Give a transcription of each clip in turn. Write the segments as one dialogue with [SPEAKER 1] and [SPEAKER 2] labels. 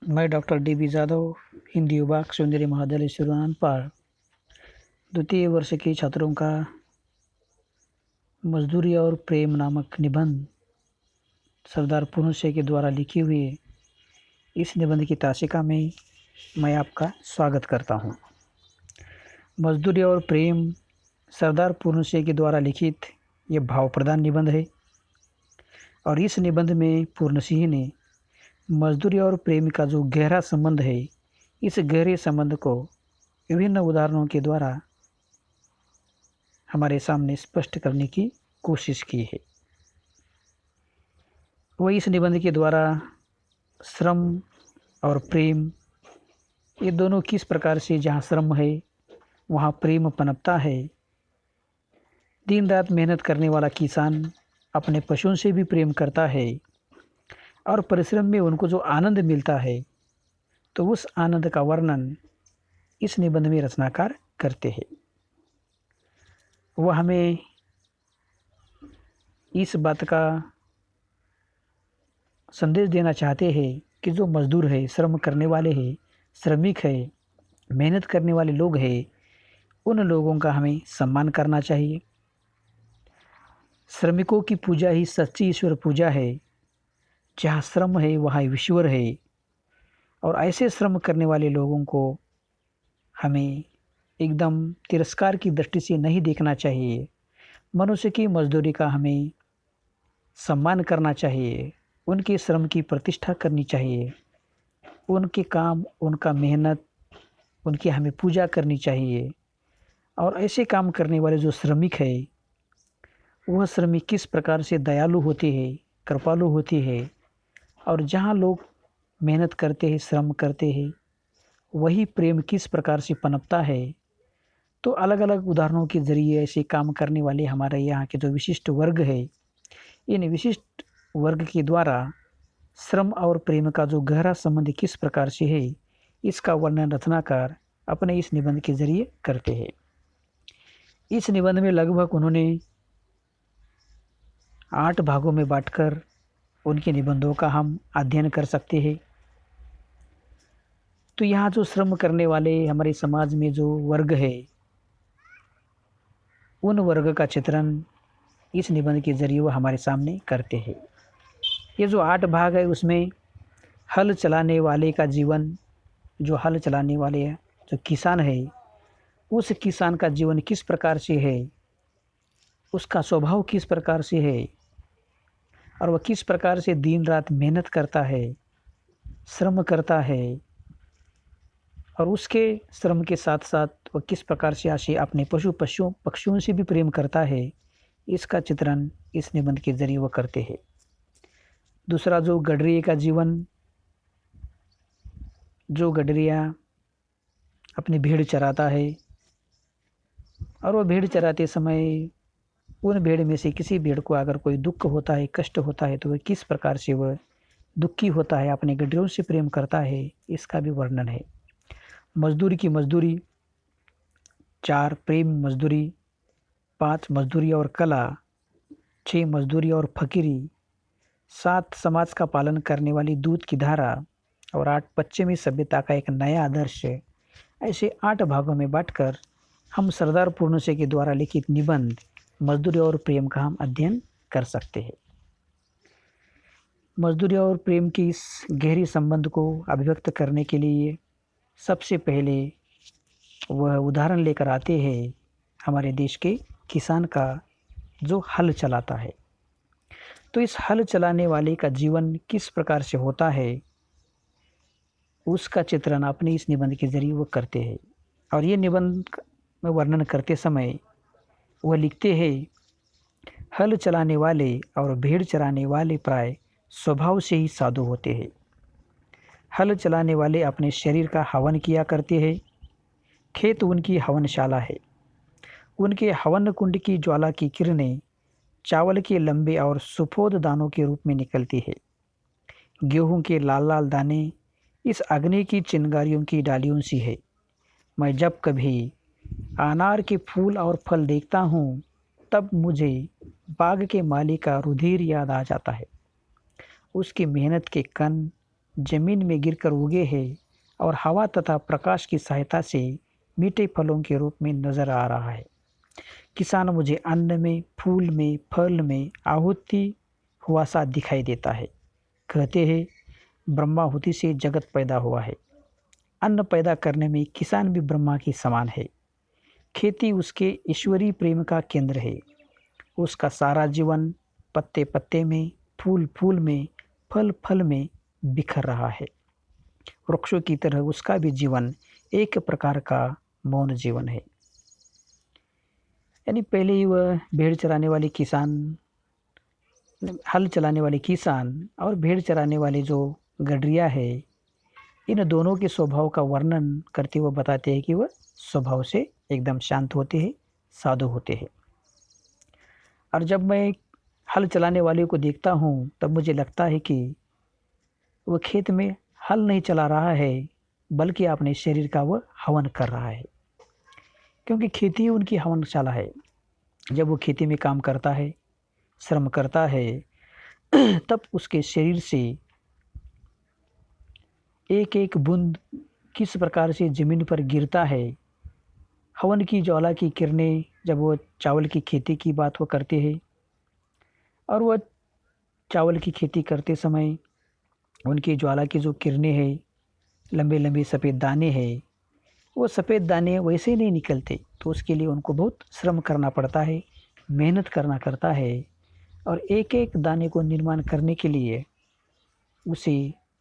[SPEAKER 1] मैं doctor D Jadav, Hindi विभाग सौंदर्य महाविद्यालय सिरुनानपाड़, द्वितीय वर्ष के छात्रों का मजदूरी और प्रेम नामक निबंध सरदार पूर्ण सिंह के द्वारा लिखी हुई इस निबंध की तासिका में मैं आपका स्वागत करता हूँ। मजदूरी और प्रेम सरदार पूर्ण सिंह के द्वारा लिखित ये भाव प्रधान निबंध है और इस निबंध में पूर्ण सिंह ने मजदूरी और प्रेम का जो गहरा संबंध है, इस गहरे संबंध को विभिन्न उदाहरणों के द्वारा हमारे सामने स्पष्ट करने की कोशिश की है। वह इस निबंध के द्वारा श्रम और प्रेम ये दोनों किस प्रकार से, जहाँ श्रम है वहाँ प्रेम पनपता है। दिन रात मेहनत करने वाला किसान अपने पशुओं से भी प्रेम करता है और परिश्रम में उनको जो आनंद मिलता है, तो उस आनंद का वर्णन इस निबंध में रचनाकार करते हैं। वह हमें इस बात का संदेश देना चाहते हैं कि जो मजदूर है, श्रम करने वाले हैं, श्रमिक है, मेहनत करने वाले लोग हैं, उन लोगों का हमें सम्मान करना चाहिए। श्रमिकों की पूजा ही सच्ची ईश्वर पूजा है। जहाँ श्रम है वहाँ ईश्वर है और ऐसे श्रम करने वाले लोगों को हमें एकदम तिरस्कार की दृष्टि से नहीं देखना चाहिए। मनुष्य की मजदूरी का हमें सम्मान करना चाहिए, उनके श्रम की प्रतिष्ठा करनी चाहिए, उनके काम, उनका मेहनत, उनकी हमें पूजा करनी चाहिए। और ऐसे काम करने वाले जो श्रमिक है, वह श्रमिक किस प्रकार से दयालु होते हैं, कृपालु होते हैं और जहाँ लोग मेहनत करते हैं, श्रम करते हैं, वही प्रेम किस प्रकार से पनपता है। तो अलग अलग उदाहरणों के ज़रिए ऐसे काम करने वाले हमारे यहाँ के जो विशिष्ट वर्ग है, इन विशिष्ट वर्ग के द्वारा श्रम और प्रेम का जो गहरा संबंध किस प्रकार से है, इसका वर्णन रचनाकार अपने इस निबंध के जरिए करते हैं। इस निबंध में लगभग उन्होंने 8 भागों में बांटकर उनके निबंधों का हम अध्ययन कर सकते हैं। तो यहाँ जो श्रम करने वाले हमारे समाज में जो वर्ग है, उन वर्ग का चित्रण इस निबंध के जरिए वो हमारे सामने करते हैं। ये जो 8 भाग है, उसमें हल चलाने वाले का जीवन, जो हल चलाने वाले जो किसान है, उस किसान का जीवन किस प्रकार से है, उसका स्वभाव किस प्रकार से है और वह किस प्रकार से दिन रात मेहनत करता है, श्रम करता है और उसके श्रम के साथ साथ वह किस प्रकार से आशे अपने पक्षियों से भी प्रेम करता है, इसका चित्रण इस निबंध के जरिए वह करते हैं। दूसरा, जो गडरिये का जीवन, जो गडरिया अपनी भेड़ चराता है और वह भेड़ चराते समय उन भेड़ में से किसी भेड़ को अगर कोई दुख होता है, कष्ट होता है, तो वह किस प्रकार से वह दुखी होता है, अपने गडरियों से प्रेम करता है, इसका भी वर्णन है। मजदूरी की मजदूरी, 4 प्रेम मजदूरी, 5 मजदूरी और कला, 6 मजदूरी और फकीरी, 7 समाज का पालन करने वाली दूध की धारा और 8 पश्चिमी सभ्यता का एक नया आदर्श। ऐसे 8 भागों में बांटकर हम सरदार पूर्ण सिंह के द्वारा लिखित निबंध मजदूरी और प्रेम का हम अध्ययन कर सकते हैं। मजदूरी और प्रेम की इस गहरी संबंध को अभिव्यक्त करने के लिए सबसे पहले वह उदाहरण लेकर आते हैं हमारे देश के किसान का, जो हल चलाता है। तो इस हल चलाने वाले का जीवन किस प्रकार से होता है, उसका चित्रण अपने इस निबंध के जरिए वो करते हैं। और ये निबंध में वर्णन करते समय वह लिखते हैं, हल चलाने वाले और भेड़ चराने वाले प्राय स्वभाव से ही साधु होते हैं। हल चलाने वाले अपने शरीर का हवन किया करते हैं। खेत उनकी हवनशाला है। उनके हवन कुंड की ज्वाला की किरणें चावल के लंबे और सुफोद दानों के रूप में निकलती है। गेहूं के लाल लाल दाने इस अग्नि की चिंगारियों की डालियों सी है। मैं जब कभी अनार के फूल और फल देखता हूँ, तब मुझे बाग के माली का रुधिर याद आ जाता है। उसकी मेहनत के कण जमीन में गिरकर उगे हैं और हवा तथा प्रकाश की सहायता से मीठे फलों के रूप में नजर आ रहा है। किसान मुझे अन्न में, फूल में, फल में आहुति हुआ सा दिखाई देता है। कहते हैं ब्रह्माहुति से जगत पैदा हुआ है। अन्न पैदा करने में किसान भी ब्रह्मा के समान है। खेती उसके ईश्वरीय प्रेम का केंद्र है। उसका सारा जीवन पत्ते पत्ते में, फूल फूल में, फल फल में बिखर रहा है। वृक्षों की तरह उसका भी जीवन एक प्रकार का मौन जीवन है। यानी पहले ही वह भेड़ चराने वाले किसान, हल चलाने वाले किसान और भेड़ चराने वाले जो गडरिया है, इन दोनों के स्वभाव का वर्णन करते हुए बताते हैं कि वह स्वभाव से एकदम शांत होते हैं, साधु होते हैं। और जब मैं हल चलाने वाले को देखता हूँ तब मुझे लगता है कि वह खेत में हल नहीं चला रहा है, बल्कि अपने शरीर का वह हवन कर रहा है, क्योंकि खेती उनकी हवनशाला है। जब वो खेती में काम करता है, श्रम करता है, तब उसके शरीर से एक एक बूंद किस प्रकार से ज़मीन पर गिरता है। हवन की ज्वाला की किरणें, जब वो चावल की खेती की बात वो करते हैं, और वह चावल की खेती करते समय उनकी ज्वाला की जो किरणें हैं, लंबे लंबे सफ़ेद दाने हैं, वो सफ़ेद दाने वैसे ही नहीं निकलते, तो उसके लिए उनको बहुत श्रम करना पड़ता है, मेहनत करना करता है। और एक एक दाने को निर्माण करने के लिए उसे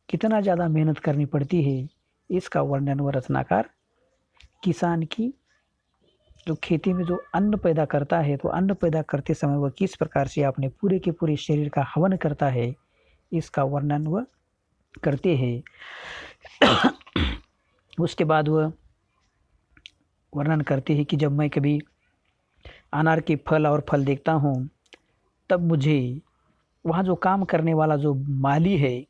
[SPEAKER 1] कितना ज़्यादा मेहनत करनी पड़ती है, इसका वर्णन वह रचनाकार किसान की जो खेती में जो अन्न पैदा करता है, तो अन्न पैदा करते समय वह किस प्रकार से अपने पूरे के पूरे शरीर का हवन करता है, इसका वर्णन वह करते हैं। उसके बाद वह वर्णन करते हैं कि जब मैं कभी अनार के फल और फल देखता हूँ, तब मुझे वहाँ जो काम करने वाला जो माली है,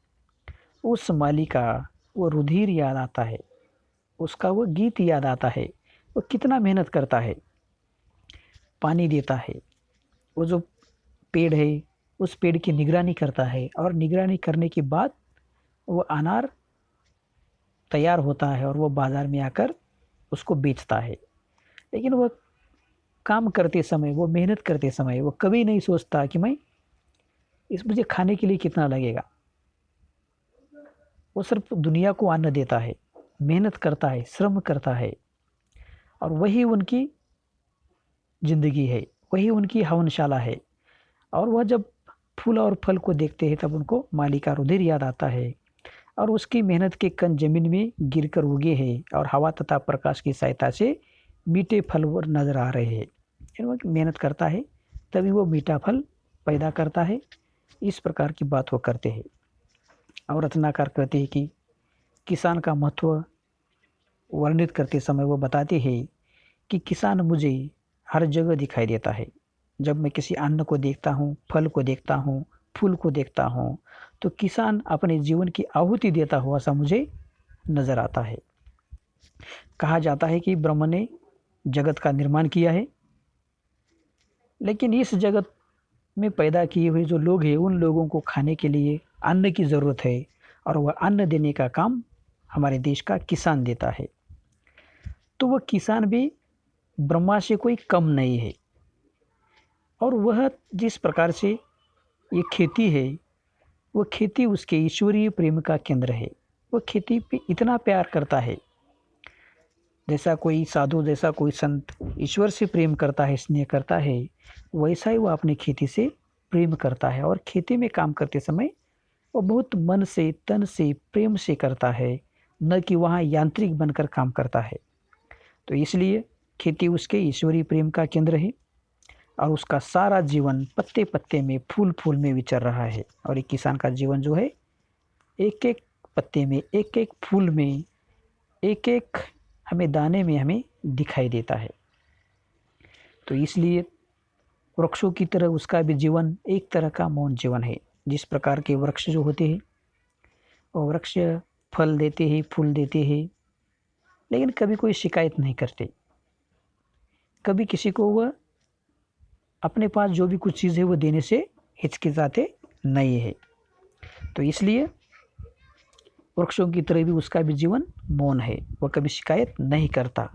[SPEAKER 1] उस माली का वो रुधिर याद आता है, उसका वो गीत याद आता है। वो कितना मेहनत करता है, पानी देता है, वो जो पेड़ है उस पेड़ की निगरानी करता है, और निगरानी करने के बाद वो अनार तैयार होता है और वो बाज़ार में आकर उसको बेचता है। लेकिन वह काम करते समय, वो मेहनत करते समय वो कभी नहीं सोचता कि मैं इस मुझे खाने के लिए कितना लगेगा। वो सिर्फ दुनिया को अन्न देता है, मेहनत करता है, श्रम करता है, और वही उनकी ज़िंदगी है, वही उनकी हवनशाला है। और वह जब फूल और फल को देखते हैं तब उनको माली का रुधिर याद आता है, और उसकी मेहनत के कण जमीन में गिरकर उगे हैं और हवा तथा प्रकाश की सहायता से मीठे फल नजर आ रहे हैं। वो मेहनत करता है तभी वो मीठा फल पैदा करता है। इस प्रकार की बात वो करते हैं। और रचनाकार कहते हैं कि किसान का महत्व वर्णित करते समय वो बताते हैं कि किसान मुझे हर जगह दिखाई देता है। जब मैं किसी अन्न को देखता हूँ, फल को देखता हूँ, फूल को देखता हूँ, तो किसान अपने जीवन की आहुति देता हुआ सा मुझे नजर आता है। कहा जाता है कि ब्रह्म ने जगत का निर्माण किया है, लेकिन इस जगत में पैदा किए हुए जो लोग हैं, उन लोगों को खाने के लिए अन्न की ज़रूरत है, और वह अन्न देने का काम हमारे देश का किसान देता है। तो वह किसान भी ब्रह्मा से कोई कम नहीं है। और वह जिस प्रकार से ये खेती है, वह खेती उसके ईश्वरीय प्रेम का केंद्र है। वह खेती पे इतना प्यार करता है, जैसा कोई साधु, जैसा कोई संत ईश्वर से प्रेम करता है, स्नेह करता है, वैसा ही वह अपनी खेती से प्रेम करता है। और खेती में काम करते समय वो बहुत मन से, तन से, प्रेम से करता है, न कि वहाँ यांत्रिक बनकर काम करता है। तो इसलिए खेती उसके ईश्वरीय प्रेम का केंद्र है, और उसका सारा जीवन पत्ते पत्ते में, फूल फूल में विचर रहा है। और एक किसान का जीवन जो है, एक एक पत्ते में, एक एक फूल में, एक एक हमें दाने में हमें दिखाई देता है। तो इसलिए वृक्षों की तरह उसका भी जीवन एक तरह का मौन जीवन है। जिस प्रकार के वृक्ष जो होते हैं, वो वृक्ष फल देते हैं, फूल देते हैं, लेकिन कभी कोई शिकायत नहीं करते। कभी किसी को वह अपने पास जो भी कुछ चीज़ है वो देने से हिचकिचाते नहीं है। तो इसलिए वृक्षों की तरह भी उसका भी जीवन मौन है, वह कभी शिकायत नहीं करता।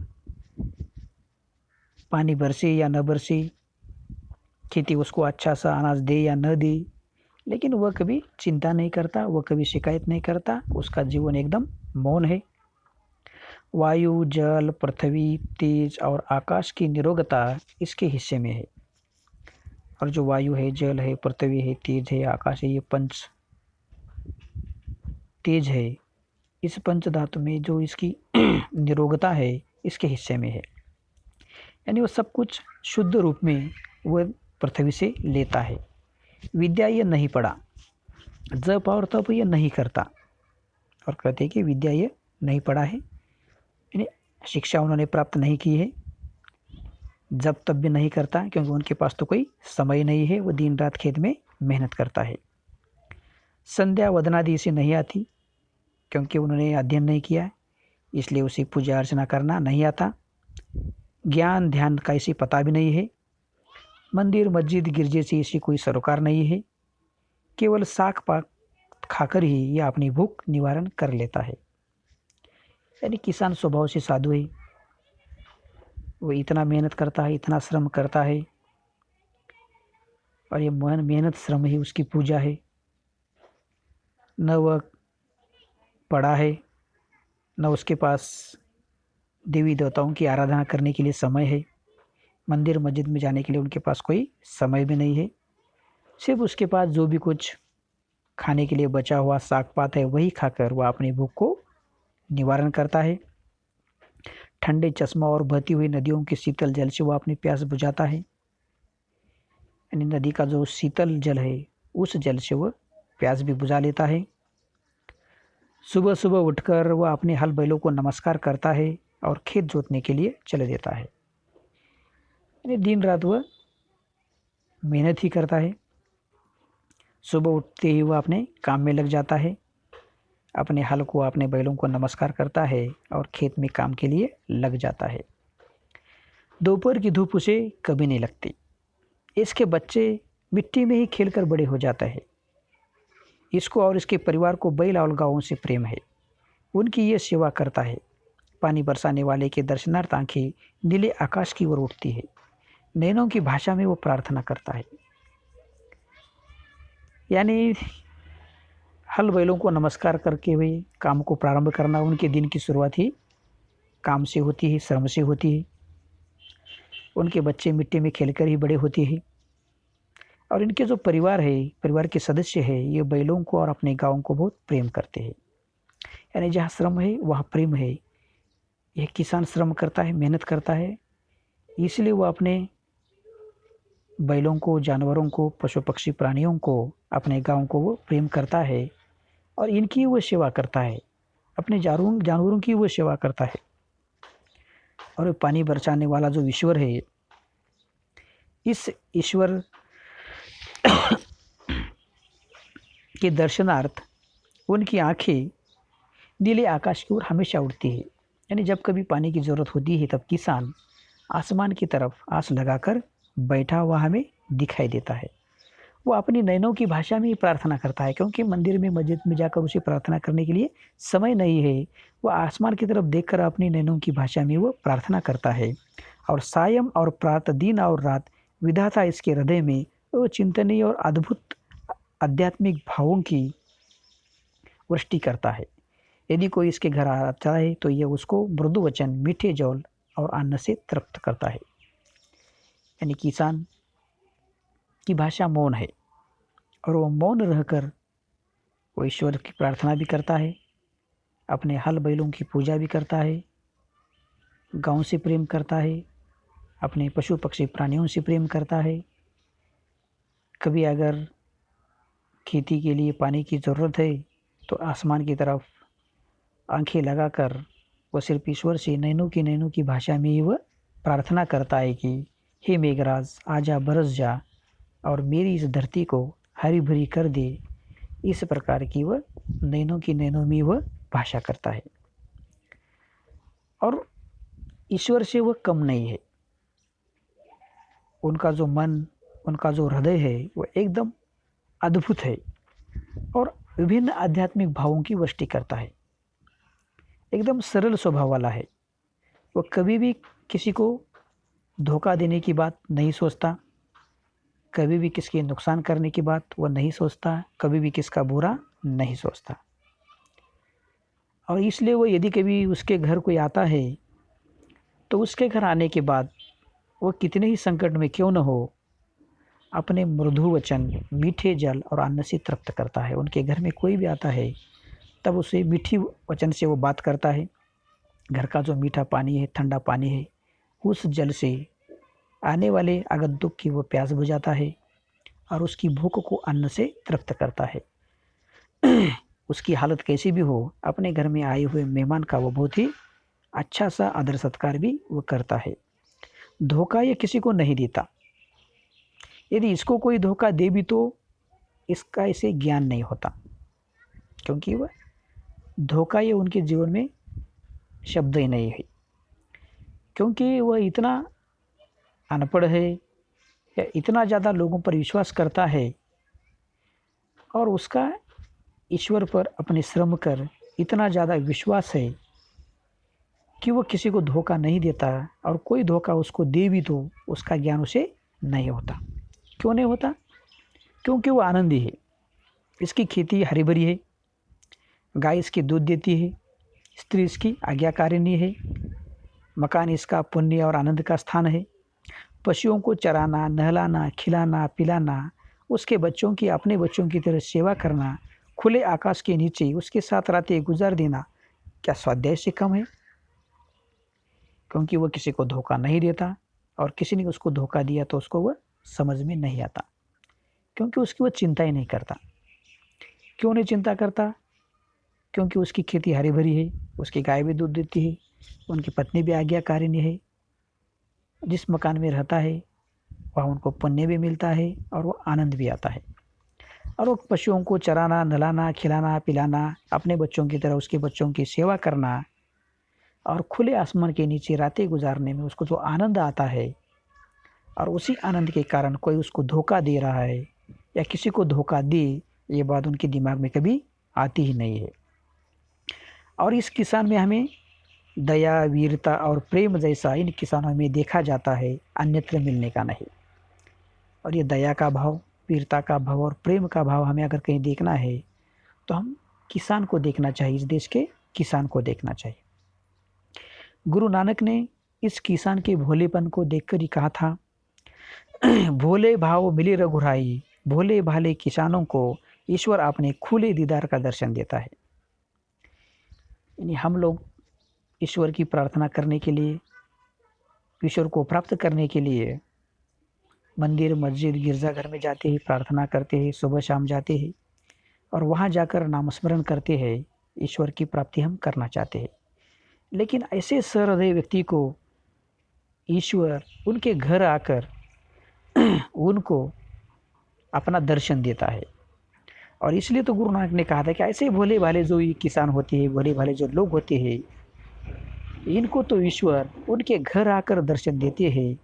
[SPEAKER 1] पानी बरसे या न बरसे, खेती उसको अच्छा सा अनाज दे या न दे, लेकिन वह कभी चिंता नहीं करता, वह कभी शिकायत नहीं करता, उसका जीवन एकदम मौन है। वायु, जल, पृथ्वी, तेज और आकाश की निरोगता इसके हिस्से में है। और जो वायु है, जल है, पृथ्वी है, तेज है, आकाश है, ये पंच तेज है, इस पंच धातु में जो इसकी निरोगता है इसके हिस्से में है। यानी वो सब कुछ शुद्ध रूप में वह पृथ्वी से लेता है। विद्या ये नहीं पढ़ा, जप और तप ये नहीं करता, और कहते हैं कि विद्या ये नहीं पढ़ा है, यानी शिक्षा उन्होंने प्राप्त नहीं की है। जब तब भी नहीं करता क्योंकि उनके पास तो कोई समय नहीं है, वो दिन रात खेत में मेहनत करता है। संध्या वदनादि इसे नहीं आती क्योंकि उन्होंने अध्ययन नहीं किया, इसलिए उसे पूजा अर्चना करना नहीं आता। ज्ञान ध्यान का इसे पता भी नहीं है। मंदिर मस्जिद गिरजे से इसे कोई सरोकार नहीं है। केवल साग पाक खाकर ही यह अपनी भूख निवारण कर लेता है। यानी किसान स्वभाव से साधु है, वो इतना मेहनत करता है, इतना श्रम करता है, और ये मेहनत श्रम ही उसकी पूजा है। न वह पढ़ा है, न उसके पास देवी देवताओं की आराधना करने के लिए समय है, मंदिर मस्जिद में जाने के लिए उनके पास कोई समय भी नहीं है। सिर्फ उसके पास जो भी कुछ खाने के लिए बचा हुआ साग पात है वही खाकर वह अपनी भूख को निवारण करता है। ठंडे चश्मा और बहती हुई नदियों के शीतल जल से वह अपनी प्यास बुझाता है। यानी नदी का जो शीतल जल है उस जल से वह प्यास भी बुझा लेता है। सुबह सुबह उठकर वह अपने हल बैलों को नमस्कार करता है और खेत जोतने के लिए चले देता है। यानी दिन रात वह मेहनत ही करता है। सुबह उठते ही वह अपने काम में लग जाता है, अपने हल को अपने बैलों को नमस्कार करता है और खेत में काम के लिए लग जाता है। दोपहर की धूप उसे कभी नहीं लगती। इसके बच्चे मिट्टी में ही खेलकर बड़े हो जाता है। इसको और इसके परिवार को बैल और गायों से प्रेम है, उनकी ये सेवा करता है। पानी बरसाने वाले के दर्शनार्थ आंखें नीले आकाश की ओर उठती है। नैनों की भाषा में वो प्रार्थना करता है। यानी हल बैलों को नमस्कार करके हुए काम को प्रारंभ करना, उनके दिन की शुरुआत ही काम से होती है, श्रम से होती है। उनके बच्चे मिट्टी में खेलकर ही बड़े होते हैं, और इनके जो परिवार है, परिवार के सदस्य है, ये बैलों को और अपने गाँव को बहुत प्रेम करते हैं। यानी जहाँ श्रम है वहाँ प्रेम है। यह किसान श्रम करता है, मेहनत करता है, इसलिए वो अपने बैलों को, जानवरों को, पशु पक्षी प्राणियों को, अपने गाँव को वो प्रेम करता है, और इनकी वो सेवा करता है, अपने जानवरों की वो सेवा करता है। और पानी बरसाने वाला जो ईश्वर है, इस ईश्वर के दर्शनार्थ उनकी आंखें नीले आकाश की ओर हमेशा उड़ती है। यानी जब कभी पानी की ज़रूरत होती है तब किसान आसमान की तरफ आस लगाकर बैठा हुआ हमें दिखाई देता है। वो अपनी नैनों की भाषा में ही प्रार्थना करता है, क्योंकि मंदिर में मस्जिद में जाकर उसे प्रार्थना करने के लिए समय नहीं है। वह आसमान की तरफ देखकर अपनी नैनों की भाषा में वो प्रार्थना करता है। और सायं और प्रातः, दिन और रात विधाता इसके हृदय में वो चिंतनीय और अद्भुत आध्यात्मिक भावों की वृष्टि करता है। यदि कोई इसके घर आता है तो यह उसको मृदु वचन, मीठे जल और अन्न से तृप्त करता है। यानी किसान की भाषा मौन है, और वह मौन रहकर वो ईश्वर की प्रार्थना भी करता है, अपने हल बैलों की पूजा भी करता है, गाँव से प्रेम करता है, अपने पशु पक्षी प्राणियों से प्रेम करता है। कभी अगर खेती के लिए पानी की ज़रूरत है तो आसमान की तरफ आंखें लगाकर वह सिर्फ ईश्वर से नैनों की भाषा में ही वह प्रार्थना करता है कि हे मेघराज आजा, बरस जा और मेरी इस धरती को हरी भरी कर दे। इस प्रकार की वह नैनों में वह भाषा करता है, और ईश्वर से वह कम नहीं है। उनका जो मन, उनका जो हृदय है वह एकदम अद्भुत है, और विभिन्न आध्यात्मिक भावों की वृष्टि करता है। एकदम सरल स्वभाव वाला है। वो कभी भी किसी को धोखा देने की बात नहीं सोचता, कभी भी किसके नुकसान करने की बात वो नहीं सोचता, कभी भी किसका बुरा नहीं सोचता। और इसलिए वो यदि कभी उसके घर कोई आता है तो उसके घर आने के बाद वो कितने ही संकट में क्यों न हो, अपने मृदु वचन, मीठे जल और अन्न से तृप्त करता है। उनके घर में कोई भी आता है तब उसे मीठी वचन से वो बात करता है। घर का जो मीठा पानी है, ठंडा पानी है, उस जल से आने वाले आगंतुक की वो प्यास बुझाता है और उसकी भूख को अन्न से तृप्त करता है। उसकी हालत कैसी भी हो, अपने घर में आए हुए मेहमान का वो बहुत ही अच्छा सा आदर सत्कार भी वो करता है। धोखा ये किसी को नहीं देता। यदि इसको कोई धोखा दे भी तो इसका इसे ज्ञान नहीं होता, क्योंकि वह धोखा ये उनके जीवन में शब्द ही नहीं है, क्योंकि वह इतना अनपढ़ है या इतना ज़्यादा लोगों पर विश्वास करता है और उसका ईश्वर पर अपने श्रम कर इतना ज़्यादा विश्वास है कि वो किसी को धोखा नहीं देता, और कोई धोखा उसको दे भी तो उसका ज्ञान उसे नहीं होता। क्यों नहीं होता? क्योंकि वो आनंदी है। इसकी खेती हरी भरी है, गाय इसकी दूध देती है, स्त्री इसकी आज्ञाकारिणी है, मकान इसका पुण्य और आनंद का स्थान है। पशुओं को चराना, नहलाना, खिलाना, पिलाना, उसके बच्चों की अपने बच्चों की तरह सेवा करना, खुले आकाश के नीचे उसके साथ रातें गुजार देना, क्या स्वाध्याय से कम है? क्योंकि वह किसी को धोखा नहीं देता, और किसी ने उसको धोखा दिया तो उसको वह समझ में नहीं आता, क्योंकि उसकी वह चिंता ही नहीं करता। क्यों नहीं चिंता करता? क्योंकि उसकी खेती हरी भरी है, उसकी गाय भी दूध देती है, उनकी पत्नी भी आज्ञाकारिणी है, जिस मकान में रहता है वहाँ उनको पुण्य भी मिलता है और वो आनंद भी आता है। और वो पशुओं को चराना, नहलाना, खिलाना, पिलाना, अपने बच्चों की तरह उसके बच्चों की सेवा करना और खुले आसमान के नीचे रातें गुजारने में उसको जो आनंद आता है, और उसी आनंद के कारण कोई उसको धोखा दे रहा है या किसी को धोखा दे, ये बात उनके दिमाग में कभी आती ही नहीं है। और इस किसान में हमें दया, वीरता और प्रेम जैसा इन किसानों में देखा जाता है, अन्यत्र मिलने का नहीं। और ये दया का भाव, वीरता का भाव और प्रेम का भाव हमें अगर कहीं देखना है तो हम किसान को देखना चाहिए, इस देश के किसान को देखना चाहिए। गुरु नानक ने इस किसान के भोलेपन को देखकर ही कहा था, भोले भाव मिले रघुराई, भोले भाले किसानों को ईश्वर अपने खुले दीदार का दर्शन देता है। यानी हम लोग ईश्वर की प्रार्थना करने के लिए, ईश्वर को प्राप्त करने के लिए मंदिर, मस्जिद, गिरजाघर में जाते हैं, प्रार्थना करते हैं, सुबह शाम जाते हैं और वहाँ जाकर नामस्मरण करते हैं, ईश्वर की प्राप्ति हम करना चाहते हैं। लेकिन ऐसे सहृदय व्यक्ति को ईश्वर उनके घर आकर उनको अपना दर्शन देता है। और इसलिए तो गुरु नानक ने कहा था कि ऐसे भोले भाले जो ये किसान होते हैं, भोले भाले जो लोग होते हैं, इनको तो ईश्वर उनके घर आकर दर्शन देते हैं,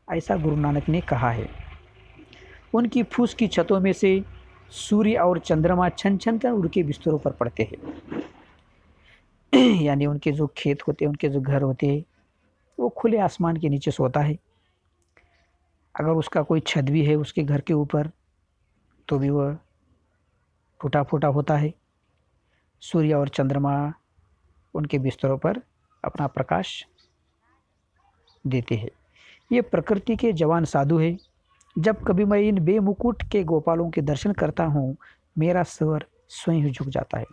[SPEAKER 1] ऐसा गुरु नानक ने कहा है। उनकी फूस की छतों में से सूर्य और चंद्रमा छन छन कर उनके बिस्तरों पर पड़ते हैं। यानी उनके जो खेत होते हैं, उनके जो घर होते हैं, वो खुले आसमान के नीचे सोता है। अगर उसका कोई छत भी है उसके घर के ऊपर तो भी वह टूटा फूटा होता है। सूर्य और चंद्रमा उनके बिस्तरों पर अपना प्रकाश देते हैं। ये प्रकृति के जवान साधु है। जब कभी मैं इन बेमुकुट के गोपालों के दर्शन करता हूँ, मेरा स्वर स्वयं झुक जाता है।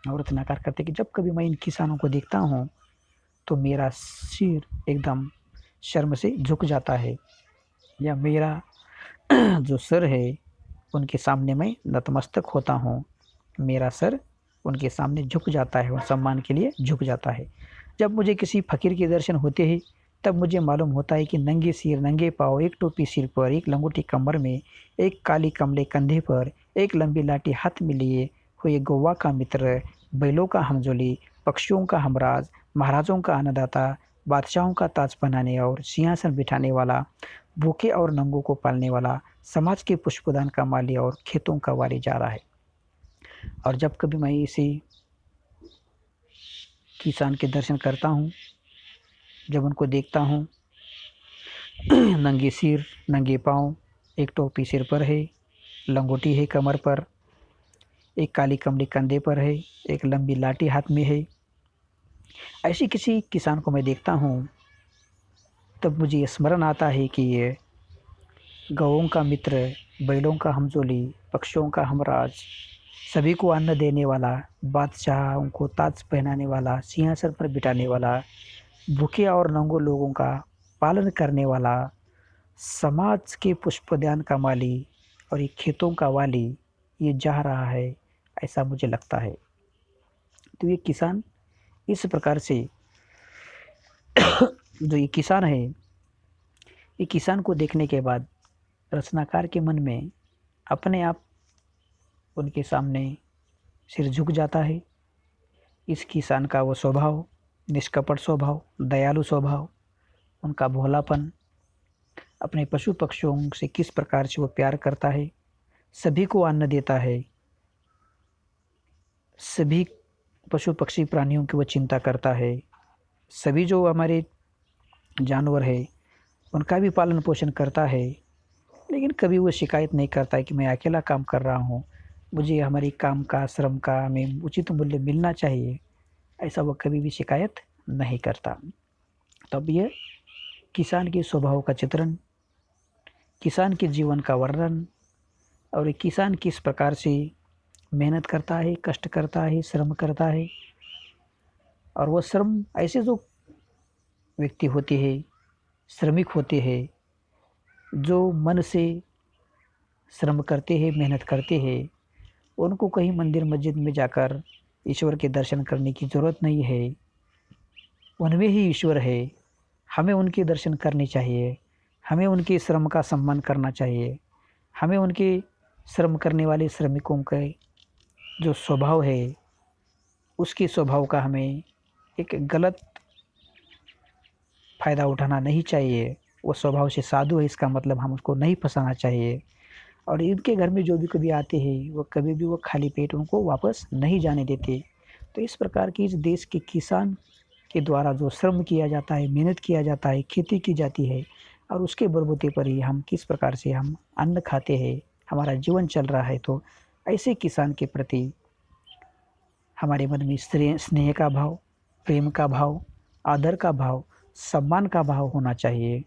[SPEAKER 1] और रत्नाकार करते कि जब कभी मैं इन किसानों को देखता हूँ तो मेरा सिर एकदम शर्म से झुक जाता है, या मेरा जो सर है उनके सामने मैं नतमस्तक होता हूँ, मेरा सर उनके सामने झुक जाता है और सम्मान के लिए झुक जाता है। जब मुझे किसी फ़कीर के दर्शन होते हैं तब मुझे मालूम होता है कि नंगे सिर, नंगे पाँव, एक टोपी सिर पर, एक लंगोटी कमर में, एक काली कमले कंधे पर, एक लंबी लाठी हाथ में लिए हुए गोवा का मित्र, बैलों का हमजोली, पक्षियों का हमराज, महाराजों का अन्नदाता, बादशाहों का ताज पहनाने और सिंहासन बिठाने वाला, भूखे और नंगों को पालने वाला, समाज के पुष्पदान का माली और खेतों का वाली जा रहा है। और जब कभी मैं इसी किसान के दर्शन करता हूँ, जब उनको देखता हूँ नंगे सिर नंगे पाँव, एक टोपी सिर पर है, लंगोटी है कमर पर, एक काली कमली कंधे पर है, एक लंबी लाठी हाथ में है, ऐसी किसी किसान को मैं देखता हूँ, तब मुझे ये स्मरण आता है कि ये गौओं का मित्र, बैलों का हमजोली, पक्षियों का हमराज, सभी को अन्न देने वाला, बादशाहों को ताज पहनाने वाला, सिंहासन पर बिठाने वाला, भूखे और नंगों लोगों का पालन करने वाला, समाज के पुष्पदान का माली और ये खेतों का वाली ये जा रहा है, ऐसा मुझे लगता है। तो ये किसान इस प्रकार से जो ये किसान है, ये किसान को देखने के बाद रचनाकार के मन में अपने आप उनके सामने सिर झुक जाता है। इस किसान का वो स्वभाव, निष्कपट स्वभाव, दयालु स्वभाव, उनका भोलापन, अपने पशु पक्षियों से किस प्रकार से वो प्यार करता है, सभी को अन्न देता है, सभी पशु पक्षी प्राणियों की वो चिंता करता है, सभी जो हमारे जानवर है उनका भी पालन पोषण करता है, लेकिन कभी वो शिकायत नहीं करता है कि मैं अकेला काम कर रहा हूँ, मुझे हमारी काम का श्रम का हमें उचित मूल्य मिलना चाहिए, ऐसा वो कभी भी शिकायत नहीं करता। तब ये किसान के स्वभाव का चित्रण, किसान के जीवन का वर्णन और एक किसान किस प्रकार से मेहनत करता है, कष्ट करता है, श्रम करता है, और वो श्रम ऐसे जो व्यक्ति होते हैं, श्रमिक होते हैं, जो मन से श्रम करते हैं, मेहनत करते हैं, उनको कहीं मंदिर मस्जिद में जाकर ईश्वर के दर्शन करने की ज़रूरत नहीं है, उनमें ही ईश्वर है। हमें उनके दर्शन करने चाहिए, हमें उनके श्रम का सम्मान करना चाहिए, हमें उनके श्रम करने वाले श्रमिकों के जो स्वभाव है, उसके स्वभाव का हमें एक गलत फ़ायदा उठाना नहीं चाहिए। वो स्वभाव से साधु है, इसका मतलब हम उसको नहीं फंसाना चाहिए। और इनके घर में जो भी कभी आते हैं, वो कभी भी वो खाली पेट उनको वापस नहीं जाने देते। तो इस प्रकार की इस देश के किसान के द्वारा जो श्रम किया जाता है, मेहनत किया जाता है, खेती की जाती है, और उसके बलबूते पर ही हम किस प्रकार से हम अन्न खाते हैं, हमारा जीवन चल रहा है। तो ऐसे किसान के प्रति हमारे मन में स्नेह का भाव, प्रेम का भाव, आदर का भाव, सम्मान का भाव होना चाहिए।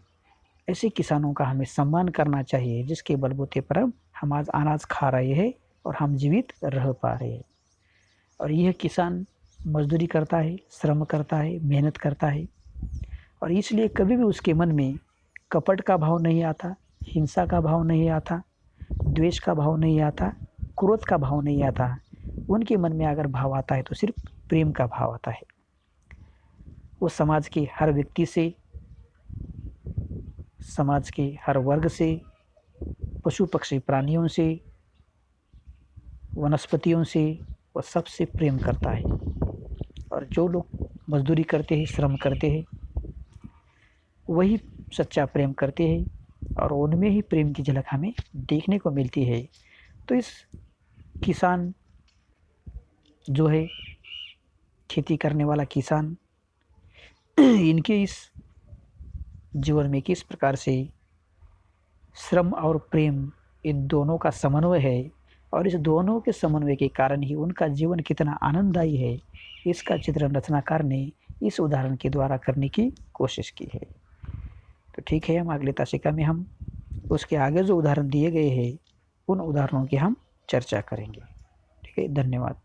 [SPEAKER 1] ऐसे किसानों का हमें सम्मान करना चाहिए, जिसके बलबूते पर हम आज अनाज खा रहे हैं और हम जीवित रह पा रहे हैं। और यह किसान मजदूरी करता है, श्रम करता है, मेहनत करता है, और इसलिए कभी भी उसके मन में कपट का भाव नहीं आता, हिंसा का भाव नहीं आता, द्वेष का भाव नहीं आता, क्रोध का भाव नहीं आता। उनके मन में अगर भाव आता है तो सिर्फ प्रेम का भाव आता है। वो समाज के हर व्यक्ति से, समाज के हर वर्ग से, पशु पक्षी प्राणियों से, वनस्पतियों से, वो सबसे प्रेम करता है। और जो लोग मजदूरी करते हैं, श्रम करते हैं, वही सच्चा प्रेम करते हैं, और उनमें ही प्रेम की झलक हमें देखने को मिलती है। तो इस किसान जो है, खेती करने वाला किसान, इनके इस जीवन में किस प्रकार से श्रम और प्रेम, इन दोनों का समन्वय है, और इस दोनों के समन्वय के कारण ही उनका जीवन कितना आनंददायी है, इसका चित्रण रचनाकार ने इस उदाहरण के द्वारा करने की कोशिश की है। तो ठीक है, हम अगले तासिका में हम उसके आगे जो उदाहरण दिए गए हैं, उन उदाहरणों की हम चर्चा करेंगे। ठीक है, धन्यवाद।